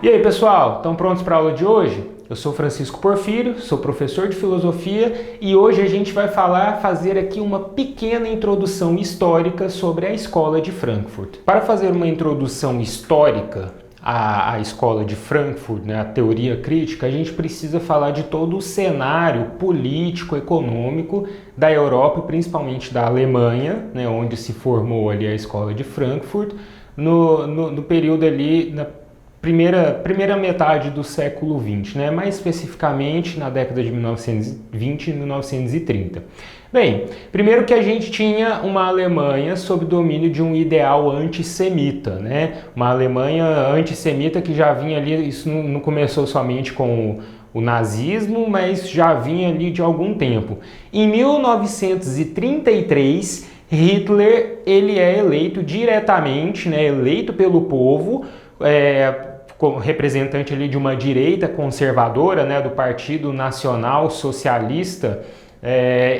E aí, pessoal, estão prontos para a aula de hoje? Eu sou Francisco Porfírio, sou professor de filosofia e hoje a gente vai fazer aqui uma pequena introdução histórica sobre a Escola de Frankfurt. Para fazer uma introdução histórica à Escola de Frankfurt, né, a teoria crítica, a gente precisa falar de todo o cenário político, econômico da Europa e principalmente da Alemanha, né, onde se formou ali a Escola de Frankfurt, no período ali, na primeira metade do século XX, né? Mais especificamente na década de 1920 e 1930. Bem, primeiro que a gente tinha uma Alemanha sob domínio de um ideal antissemita, né? Uma Alemanha antissemita que já vinha ali, isso não começou somente com o nazismo, mas já vinha ali de algum tempo. Em 1933, Hitler ele é eleito diretamente, né? Eleito pelo povo, como representante ali de uma direita conservadora, né, do Partido Nacional Socialista,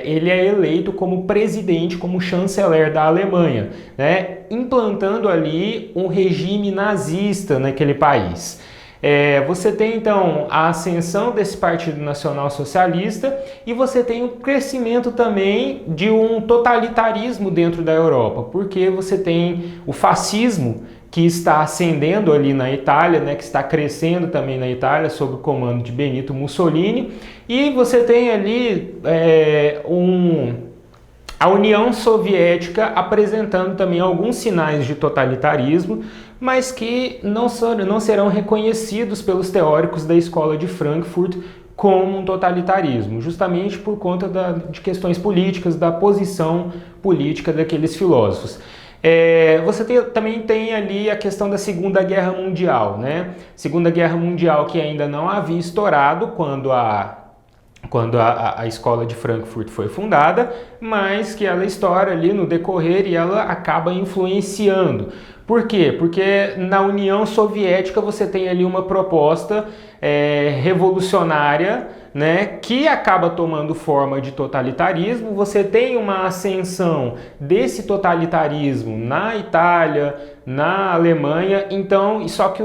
ele é eleito como presidente, como chanceler da Alemanha, né, implantando ali um regime nazista naquele país. Você tem então a ascensão desse Partido Nacional Socialista e você tem o crescimento também de um totalitarismo dentro da Europa, porque você tem o fascismo que está ascendendo ali na Itália, né, que está crescendo também na Itália sob o comando de Benito Mussolini, e você tem ali a União Soviética apresentando também alguns sinais de totalitarismo, mas que não serão reconhecidos pelos teóricos da Escola de Frankfurt como um totalitarismo, justamente por conta de questões políticas, da posição política daqueles filósofos. Você também tem ali a questão da Segunda Guerra Mundial, né? Segunda Guerra Mundial que ainda não havia estourado quando a Escola de Frankfurt foi fundada, mas que ela estoura ali no decorrer e ela acaba influenciando. Por quê? Porque na União Soviética você tem ali uma proposta revolucionária, né, que acaba tomando forma de totalitarismo. Você tem uma ascensão desse totalitarismo na Itália, na Alemanha, então, só que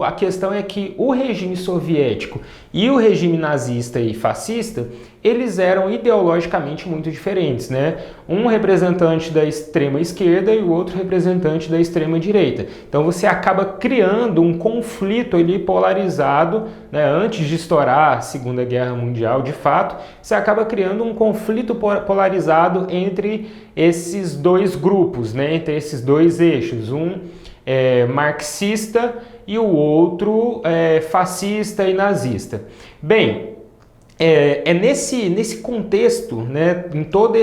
a questão é que o regime soviético e o regime nazista e fascista, eles eram ideologicamente muito diferentes, né? Um representante da extrema esquerda e o outro representante da extrema direita. Então você acaba criando um conflito ali polarizado, né? Antes de estourar a Segunda Guerra Mundial, de fato, você acaba criando um conflito polarizado entre esses dois grupos, né? Entre esses dois eixos, um marxista e o outro fascista e nazista. Bem, nesse contexto, né, em todo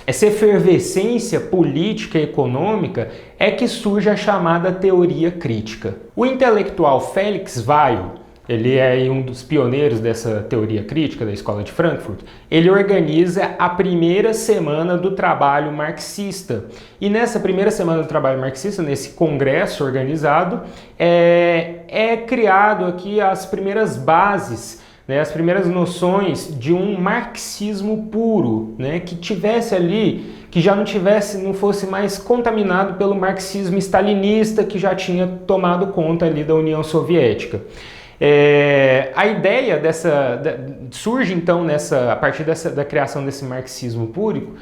essa efervescência política e econômica é que surge a chamada teoria crítica. O intelectual Felix Weil, ele é um dos pioneiros dessa teoria crítica da Escola de Frankfurt, ele organiza a primeira semana do trabalho marxista. E nessa primeira semana do trabalho marxista, nesse congresso organizado, é criado aqui as primeiras bases, né, as primeiras noções de um marxismo puro, né, que tivesse ali, que já não fosse mais contaminado pelo marxismo stalinista que já tinha tomado conta ali da União Soviética. A ideia surge então a partir da criação desse marxismo puro,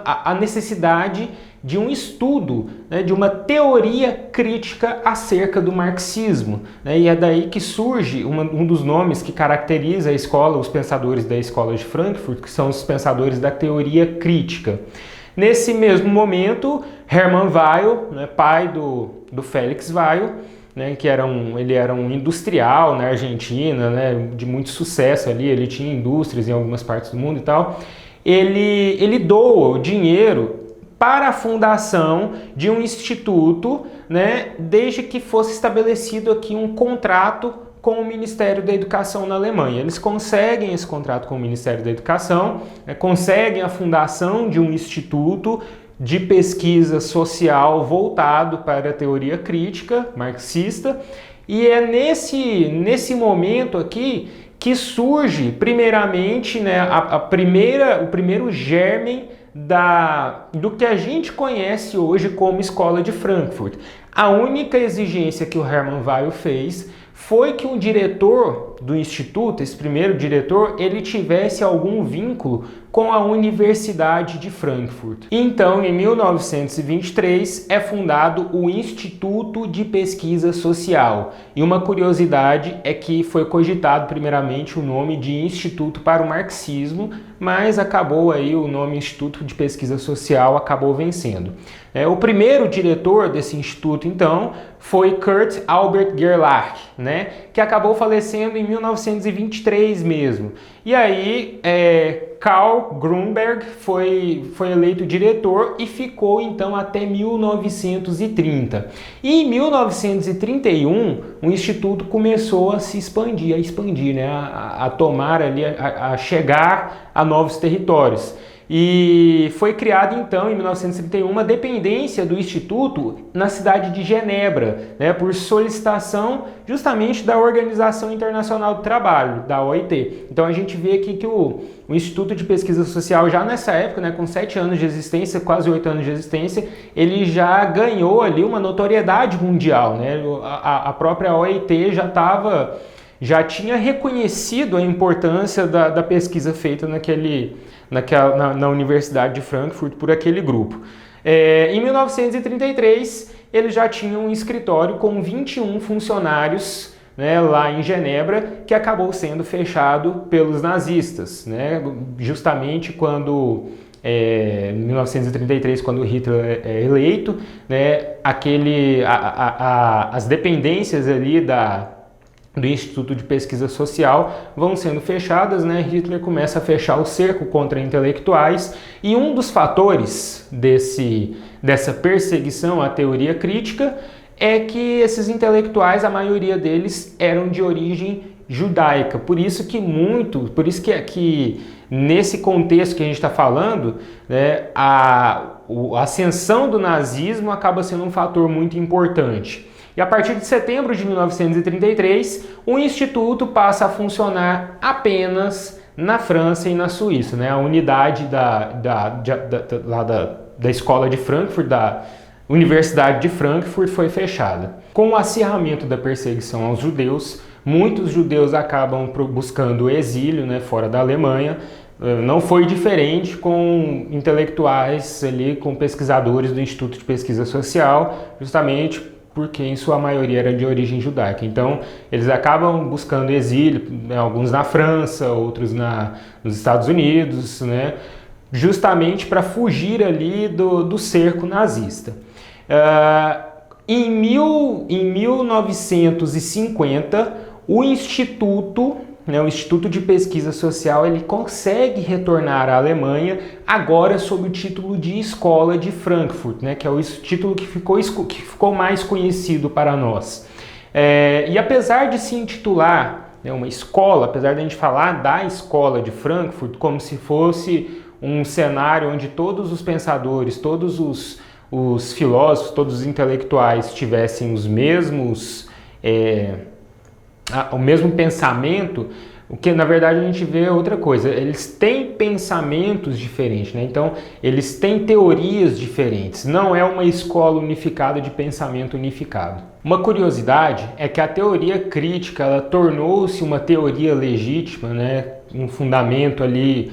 a necessidade de um estudo, né, de uma teoria crítica acerca do marxismo, né, e é daí que surge um dos nomes que caracteriza a escola, os pensadores da Escola de Frankfurt, que são os pensadores da teoria crítica. Nesse mesmo momento, Hermann Weil, né, pai do Felix Weil, né, ele era um industrial na Argentina, né, de muito sucesso ali, ele tinha indústrias em algumas partes do mundo e tal. Ele doa o dinheiro para a fundação de um instituto, né, desde que fosse estabelecido aqui um contrato com o Ministério da Educação na Alemanha. Eles conseguem esse contrato com o Ministério da Educação, conseguem a fundação de um instituto de pesquisa social voltado para a teoria crítica marxista, e é nesse momento aqui que surge primeiramente, né, o primeiro germen do que a gente conhece hoje como Escola de Frankfurt. A única exigência que o Hermann Weyl fez foi que o diretor do instituto, esse primeiro diretor, ele tivesse algum vínculo com a Universidade de Frankfurt. Então, em 1923, é fundado o Instituto de Pesquisa Social. E uma curiosidade é que foi cogitado primeiramente o nome de Instituto para o Marxismo, mas acabou aí o nome Instituto de Pesquisa Social acabou vencendo. O primeiro diretor desse instituto, então, foi Kurt Albert Gerlach, né, que acabou falecendo em 1923 mesmo. E aí, Karl Grunberg foi eleito diretor e ficou então até 1930. E em 1931, o Instituto começou a se expandir, né? A tomar ali, a chegar a novos territórios. E foi criada então em 1931 uma dependência do Instituto na cidade de Genebra, né, por solicitação justamente da Organização Internacional do Trabalho, da OIT. Então a gente vê aqui que o Instituto de Pesquisa Social já nessa época, né, com 7 anos de existência, quase 8 anos de existência, ele já ganhou ali uma notoriedade mundial, né? A própria OIT já tinha reconhecido a importância da pesquisa feita na Universidade de Frankfurt por aquele grupo. Em 1933, ele já tinha um escritório com 21 funcionários, né, lá em Genebra, que acabou sendo fechado pelos nazistas, né, justamente quando, em 1933, quando Hitler é eleito, né, as dependências ali do Instituto de Pesquisa Social vão sendo fechadas, né? Hitler começa a fechar o cerco contra intelectuais, e um dos fatores dessa perseguição à teoria crítica é que esses intelectuais, a maioria deles, eram de origem judaica. Por isso que nesse contexto que a gente está falando, né, a ascensão do nazismo acaba sendo um fator muito importante. E a partir de setembro de 1933, o Instituto passa a funcionar apenas na França e na Suíça, né? A unidade da Escola de Frankfurt, da Universidade de Frankfurt, foi fechada. Com o acirramento da perseguição aos judeus, muitos judeus acabam buscando o exílio, né, fora da Alemanha. Não foi diferente com intelectuais ali, com pesquisadores do Instituto de Pesquisa Social, justamente porque em sua maioria era de origem judaica. Então, eles acabam buscando exílio, né, alguns na França, outros nos Estados Unidos, né, justamente para fugir ali do cerco nazista. Em 1950, o Instituto de Pesquisa Social, ele consegue retornar à Alemanha, agora sob o título de Escola de Frankfurt, né, que é o título que ficou mais conhecido para nós. E apesar de se intitular, né, uma escola, apesar de a gente falar da Escola de Frankfurt como se fosse um cenário onde todos os pensadores, todos os filósofos, todos os intelectuais tivessem o mesmo pensamento, o que na verdade a gente vê outra coisa. Eles têm pensamentos diferentes, né? Então eles têm teorias diferentes. Não é uma escola unificada de pensamento unificado. Uma curiosidade é que a teoria crítica, ela tornou-se uma teoria legítima, né? Um fundamento ali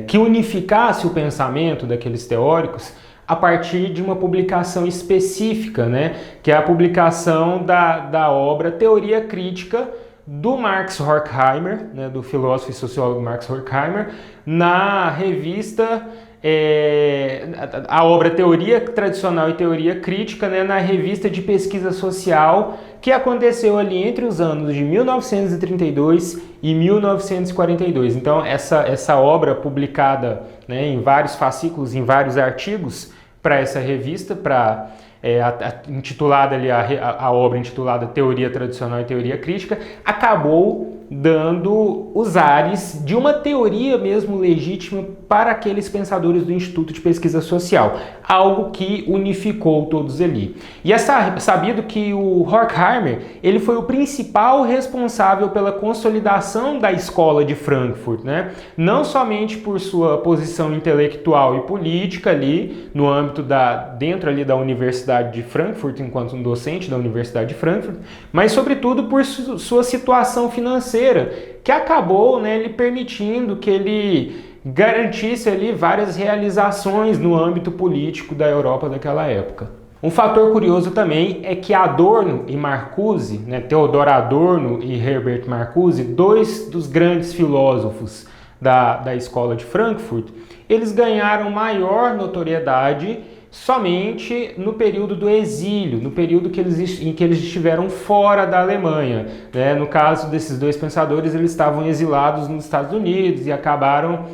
que unificasse o pensamento daqueles teóricos, a partir de uma publicação específica, né, que é a publicação da obra Teoria Crítica do Marx Horkheimer, né, do filósofo e sociólogo Marx Horkheimer, na revista, a obra Teoria Tradicional e Teoria Crítica, né, na revista de pesquisa social, que aconteceu ali entre os anos de 1932 e 1942. Então, essa obra publicada, né, em vários fascículos, em vários artigos, para essa revista, intitulada ali, a obra intitulada Teoria Tradicional e Teoria Crítica, acabou dando os ares de uma teoria mesmo legítima para aqueles pensadores do Instituto de Pesquisa Social, algo que unificou todos ali. E é sabido que o Horkheimer, ele foi o principal responsável pela consolidação da escola de Frankfurt, né? Não somente por sua posição intelectual e política ali no âmbito dentro ali da Universidade de Frankfurt, enquanto um docente da Universidade de Frankfurt, mas sobretudo por sua situação financeira, que acabou, né, lhe permitindo que ele garantisse ali várias realizações no âmbito político da Europa daquela época. Um fator curioso também é que Adorno e Marcuse, né, Theodor Adorno e Herbert Marcuse, dois dos grandes filósofos da escola de Frankfurt, eles ganharam maior notoriedade somente no período do exílio, no período em que eles estiveram fora da Alemanha, né? No caso desses dois pensadores, eles estavam exilados nos Estados Unidos e acabaram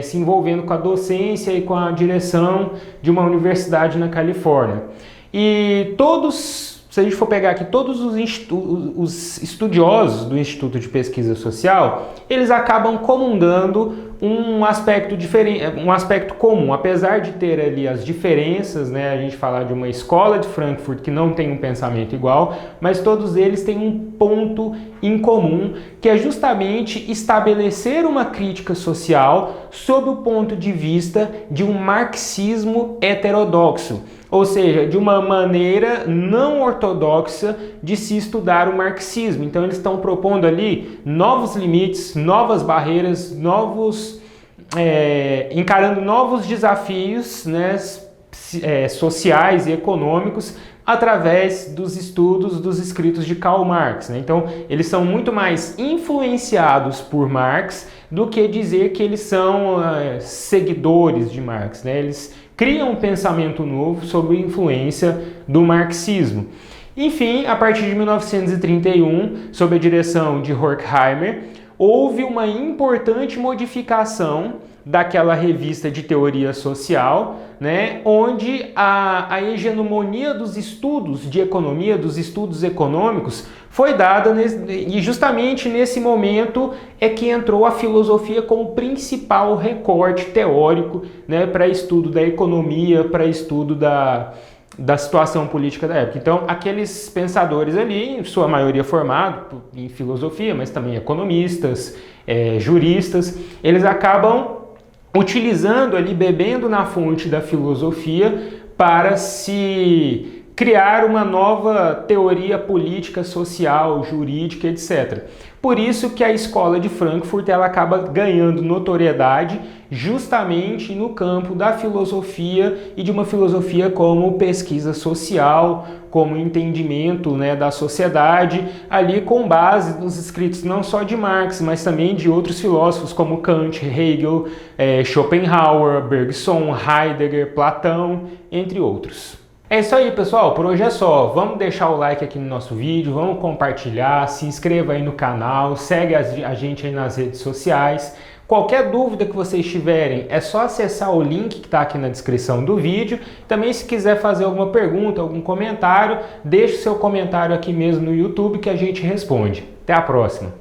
se envolvendo com a docência e com a direção de uma universidade na Califórnia. E todos, se a gente for pegar aqui, todos os estudiosos do Instituto de Pesquisa Social, eles acabam comungando um aspecto diferente, um aspecto comum, apesar de ter ali as diferenças, né, a gente falar de uma escola de Frankfurt que não tem um pensamento igual, mas todos eles têm um ponto em comum, que é justamente estabelecer uma crítica social sob o ponto de vista de um marxismo heterodoxo, ou seja, de uma maneira não ortodoxa de se estudar o marxismo. Então eles estão propondo ali novos limites, novas barreiras, encarando novos desafios, né, sociais e econômicos através dos estudos dos escritos de Karl Marx, né? Então eles são muito mais influenciados por Marx do que dizer que eles são seguidores de Marx, né? Eles criam um pensamento novo sob a influência do marxismo. Enfim, a partir de 1931, sob a direção de Horkheimer, houve uma importante modificação daquela revista de teoria social, né, onde a hegemonia dos estudos de economia, dos estudos econômicos, foi dada, e justamente nesse momento é que entrou a filosofia como principal recorte teórico, né, para estudo da economia, para estudo da situação política da época. Então, aqueles pensadores ali, em sua maioria formados em filosofia, mas também economistas, juristas, eles acabam utilizando ali, bebendo na fonte da filosofia para se criar uma nova teoria política, social, jurídica, etc. Por isso que a escola de Frankfurt ela acaba ganhando notoriedade justamente no campo da filosofia e de uma filosofia como pesquisa social, como entendimento, né, da sociedade, ali com base nos escritos não só de Marx, mas também de outros filósofos como Kant, Hegel, Schopenhauer, Bergson, Heidegger, Platão, entre outros. É isso aí, pessoal, por hoje é só. Vamos deixar o like aqui no nosso vídeo, vamos compartilhar, se inscreva aí no canal, segue a gente aí nas redes sociais. Qualquer dúvida que vocês tiverem, é só acessar o link que está aqui na descrição do vídeo. Também, se quiser fazer alguma pergunta, algum comentário, deixe seu comentário aqui mesmo no YouTube que a gente responde. Até a próxima!